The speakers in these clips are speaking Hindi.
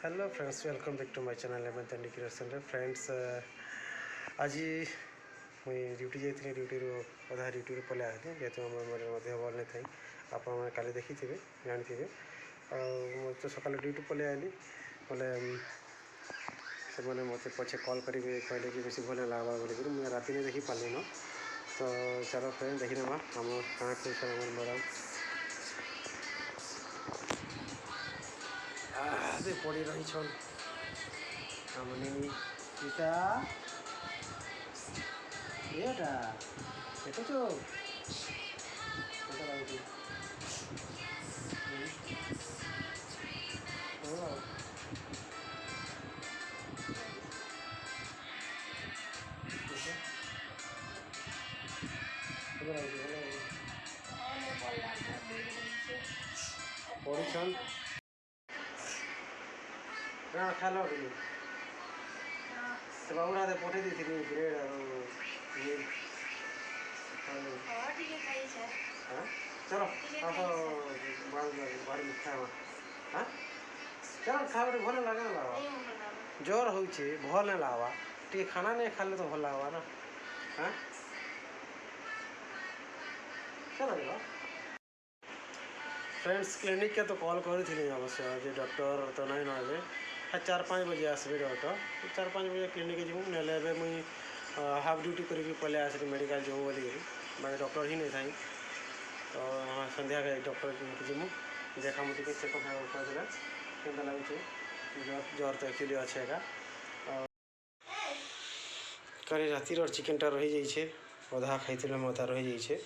Hello friends, welcome back to my channel M N creation रे फ्रेंड्स। आज मुई ड्यूटी जाइए ड्यूटी अधा ड्यूटी पलि आसली जेहतु मोर देह भल नहीं थी आपने काली देखी थे जानी तो सकाल ड्यूटी पलि आली बोले से मत पचे कॉल करेंगे कहले कि बेस भल लगवा बोलिक मुझे राति नहीं देखी पार्ली न। तो चलो फ्रेंड देखी ना आम कहाँ खुश मैडम पड़ी रही छन सीता येटा देखो लगे पड़ी छन खाल से बाबूरा दे पठे दी ब्रेड चलो आप बाहर खावा हाँ चलो खावे भल लगे ना जोर हो भल नहीं लगवा टे खाना नहीं खाले तो भल लगवा ना। हाँ चलो फ्रेंड्स क्लिनिक के तो कॉल करी अवश्य आज डॉक्टर तो नहीं ना ए 4-5 बजे आसबे डॉक्टर 4-5 बजे क्लिनिक जीवु ना मुई हाफ ड्यूटी करके पलि आसली मेडिकल जो बोली बाकी डॉक्टर ही नहीं था। तो हाँ संध्या के डॉक्टर जीमु देखा मुझे चेकअप करदे के लगे ज्वर तो एक्चुअली अच्छे एका कल रातिर चिकेनटा रही जाइए अधा खाई अधा रही जाइए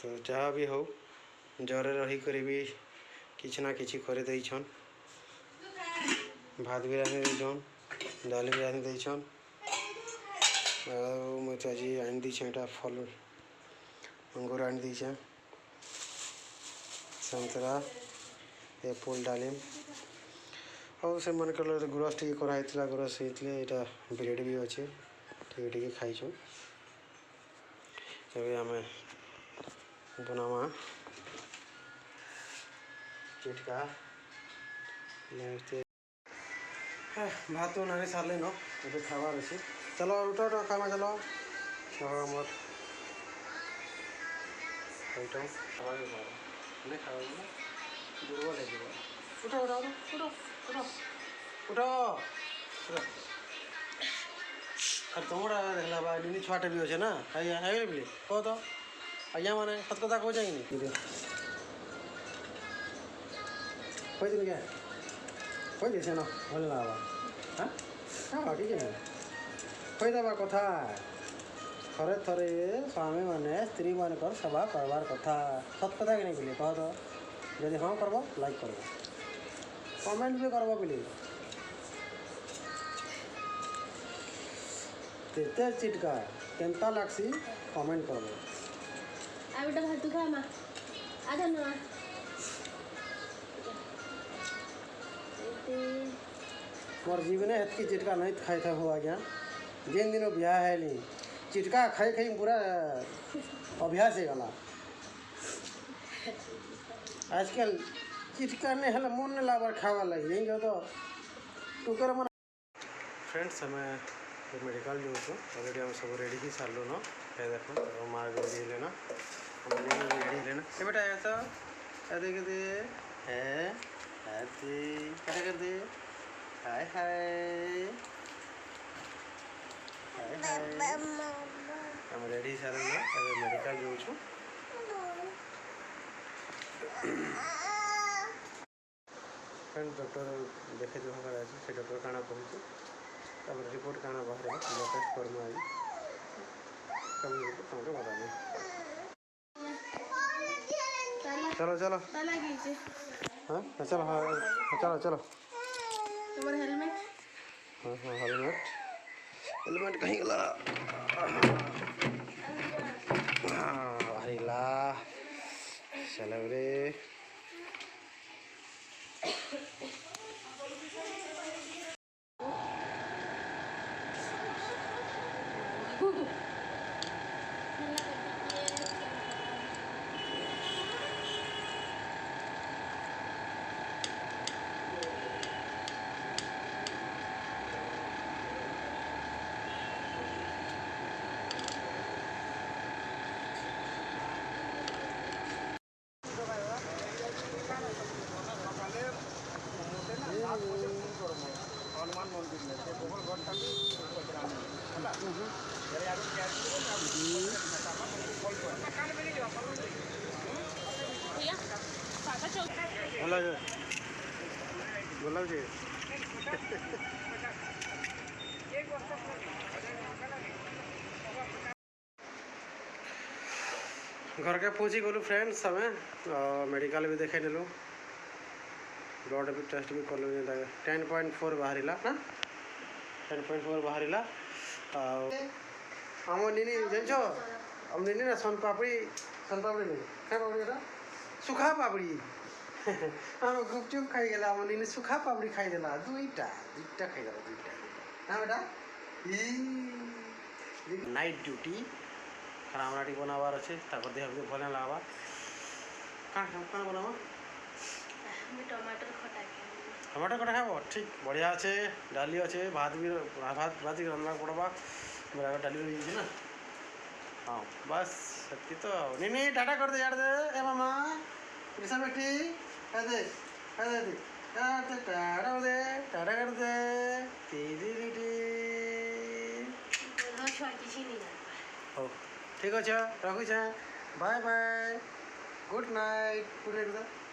तो जहाँ भी हो जरे रही कर भी किसी ना किसी कर देछन भात भी रांधि देछन दाल भी रांधि देछन मत आज आनी दीछे यहाँ फल अंगूर आनी दीछे संतरा एप्पल डालिम और से मन कर गुरस टी कराई गुरस होता यहाँ ब्रेड भी अच्छे टे खाइछुँ आम बनावा चिटका भात तो नानी सारे न ये खाबार अच्छे चलो उठो उठो खावा चलो मत आइटम खावा नहीं खावा दुर्बल है उठो उठो उठो उठो उठो अरे तुमरा देखला बा निनी छुआटे भी अच्छे ना आइया आगे बोले कह तो आइया मैंने सत कथा कह जाएंगे खोज क्या खोज से ना भल लगा हाँ हाँ ठीक है खोई दबा कथा थरे थरे स्वामी मैंने स्त्री मान सेवा करवार कथा सत कथा कि नहीं बोले कह तो जदि हाँ करब लाइक कर कमेंट भी करब बोले तेते चिटका केनता लागसी कमेंट कर आ बेटा भात खा मा आ जा ना मोर जीवन हेतकी चिटका नहीं खाई था हो आज्ञा जिन दिनों ब्याह है ली चिटका खाई खाई पूरा अभ्यास है गला आजकल चिटका नहीं है मन नहीं लाबार खावा लगी यही जो तो टुकर मन फ्रेंड्स हमें मेडिकल जो ऑलरेडी हम सब रेडी ही सारू न है देखो माँ भी रेडी लेना हम रेडी लेना ये बेटा ऐसा ऐसे कर दे है ऐसे क्या कर दे हाय हाय हम रेडी सारू न अबे मेडिकल जो छु फ्रेंड डॉक्टर देखे जो हमारा से डॉक्टर काना कहूँ तब रिपोर्ट काना बाहर टेस्ट करना आई कभी तुमको बता दें चलो चलो हाँ चलो हाँ चलो चलो तुम्हारा हेलमेट हाँ हाँ हेलमेट हेलमेट कहीं गला हरिला चलो रे भैया काका चौक ଭଲ ଅଛି ଭଲ ଲାଗୁଛି ଘରକେ ପହଞ୍ଚି ଗଲୁ ଫ୍ରେଣ୍ଡସ୍ ଆମେ ମେଡ଼ିକାଲ ବି ଦେଖାଇ ନେଲୁ ବ୍ଲଡ଼ ବି ଟେଷ୍ଟ ବି କଲୁ ଯେନ୍ତା 10.4 ବାହାରିଲା ନା 10.4 ବାହାରିଲା ଆଉ ଆମ ନିନି ଜାଣିଛ ଆମ ନିନି ନା ସନପାପଡ଼ି ନେଇ କାଁ ପାପଡ଼ି ଏଟା ସୁଖା ପାପଡ଼ି ଆମ ଗୁପଚୁପ୍ ଖାଇଗଲା ଆମ ନିନି ସୁଖା ପାପଡ଼ି ଖାଇଦେଲା ଦୁଇଟା ଖାଇଦେଲା ଦୁଇଟା ନା ବେଟା ନାଇଟ୍ ଡ୍ୟୁଟି ଖାନା ବାନା ଟିକେ ବନାବାର ଅଛି ତାଙ୍କର ଦେହ ବି ଭଲ ନାଇଁ ଲାଗ୍ବା କାଣା ବନାବ टमाटर खटा टमाटर कटा खाब ठीक बढ़िया अच्छे डाली अच्छे भात भी भात ही रंधा पड़वा बराबर डाली रही ना हाँ बस सत्य तो नहीं टाटा कर दे यार दे ए मामा कृष्ण बेटी दे टाटा कर दे दीदी छुआ किसी नहीं हो ठीक अच्छे रखुचे बाय बाय गुड नाइट